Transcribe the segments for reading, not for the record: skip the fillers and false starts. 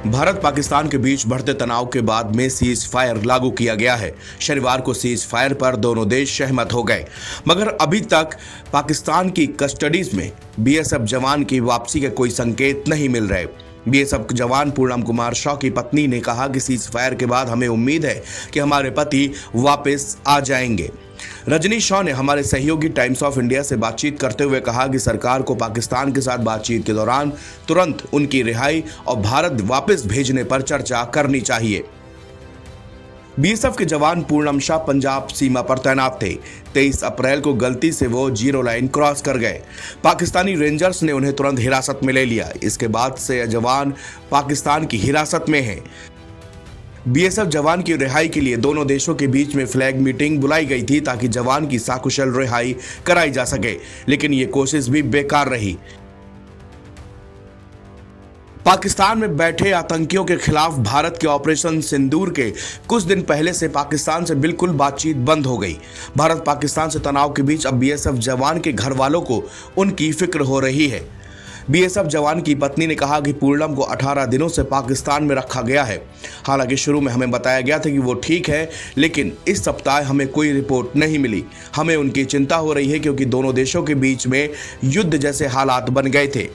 भारत पाकिस्तान के बीच बढ़ते तनाव के बाद में सीज फायर लागू किया गया है। शनिवार को सीज फायर पर दोनों देश सहमत हो गए, मगर अभी तक पाकिस्तान की कस्टडीज में बीएसएफ जवान की वापसी के कोई संकेत नहीं मिल रहे। बीएसएफ जवान पूनम कुमार शॉ की पत्नी ने कहा कि सीज फायर के बाद हमें उम्मीद है कि हमारे पति वापस आ जाएंगे। रजनी शॉ ने हमारे सहयोगी टाइम्स ऑफ इंडिया से बातचीत करते हुए कहा कि सरकार को पाकिस्तान के साथ बातचीत के दौरान तुरंत उनकी रिहाई और भारत वापस भेजने पर चर्चा करनी चाहिए। बीएसएफ के जवान पूनम शॉ पंजाब सीमा पर तैनात थे। 23 अप्रैल को गलती से वो जीरो लाइन क्रॉस कर गए। पाकिस्तानी रेंजर्स ने उन्हें तुरंत हिरासत में ले लिया। इसके बाद से जवान पाकिस्तान की हिरासत में हैं। बीएसएफ जवान की रिहाई के लिए दोनों देशों के बीच में फ्लैग मीटिंग बुलाई गई थी ताकि जवान की सकुशल रिहाई कराई जा सके, लेकिन ये कोशिश भी बेकार रही। पाकिस्तान में बैठे आतंकियों के खिलाफ भारत के ऑपरेशन सिंदूर के कुछ दिन पहले से पाकिस्तान से बिल्कुल बातचीत बंद हो गई। भारत पाकिस्तान से तनाव के बीच अब बीएसएफ जवान के घर वालों को उनकी फिक्र हो रही है। बीएसएफ जवान की पत्नी ने कहा कि पूनम को 18 दिनों से पाकिस्तान में रखा गया है। हालांकि शुरू में हमें बताया गया था कि वो ठीक है, लेकिन इस सप्ताह हमें कोई रिपोर्ट नहीं मिली। हमें उनकी चिंता हो रही है क्योंकि दोनों देशों के बीच में युद्ध जैसे हालात बन गए थे।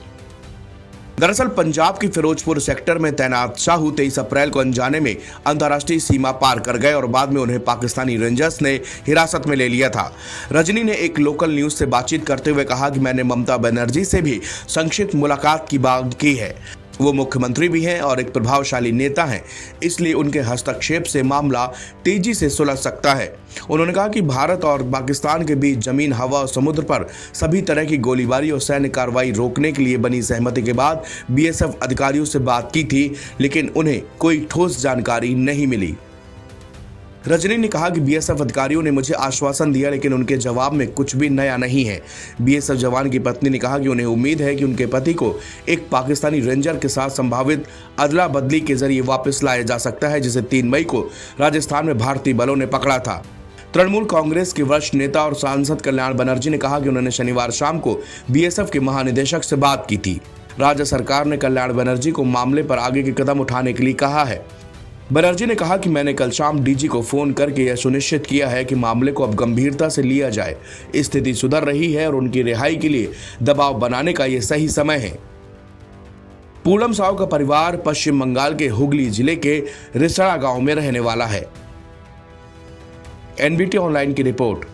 दरअसल पंजाब की फिरोजपुर सेक्टर में तैनात शाहू 23 अप्रैल को अनजाने में अंतर्राष्ट्रीय सीमा पार कर गए और बाद में उन्हें पाकिस्तानी रेंजर्स ने हिरासत में ले लिया था। रजनी ने एक लोकल न्यूज से बातचीत करते हुए कहा कि मैंने ममता बनर्जी से भी संक्षिप्त मुलाकात की बात की है। वो मुख्यमंत्री भी हैं और एक प्रभावशाली नेता हैं, इसलिए उनके हस्तक्षेप से मामला तेजी से सुलझ सकता है। उन्होंने कहा कि भारत और पाकिस्तान के बीच जमीन, हवा और समुद्र पर सभी तरह की गोलीबारी और सैन्य कार्रवाई रोकने के लिए बनी सहमति के बाद बीएसएफ अधिकारियों से बात की थी, लेकिन उन्हें कोई ठोस जानकारी नहीं मिली। रजनी ने कहा कि बीएसएफ अधिकारियों ने मुझे आश्वासन दिया, लेकिन उनके जवाब में कुछ भी नया नहीं है। बीएसएफ जवान की पत्नी ने कहा कि उन्हें उम्मीद है कि उनके पति को एक पाकिस्तानी रेंजर के साथ संभावित अदला बदली के जरिए वापस लाया जा सकता है, जिसे 3 मई को राजस्थान में भारतीय बलों ने पकड़ा था। तृणमूल कांग्रेस के वरिष्ठ नेता और सांसद कल्याण बनर्जी ने कहा कि उन्होंने शनिवार शाम को बीएसएफ के महानिदेशक से बात की थी। राज्य सरकार ने कल्याण बनर्जी को मामले पर आगे के कदम उठाने के लिए कहा है। बनर्जी ने कहा कि मैंने कल शाम डीजी को फोन करके यह सुनिश्चित किया है कि मामले को अब गंभीरता से लिया जाए। स्थिति सुधर रही है और उनकी रिहाई के लिए दबाव बनाने का यह सही समय है। पूनम साव का परिवार पश्चिम बंगाल के हुगली जिले के रिसड़ा गांव में रहने वाला है। एनबीटी ऑनलाइन की रिपोर्ट।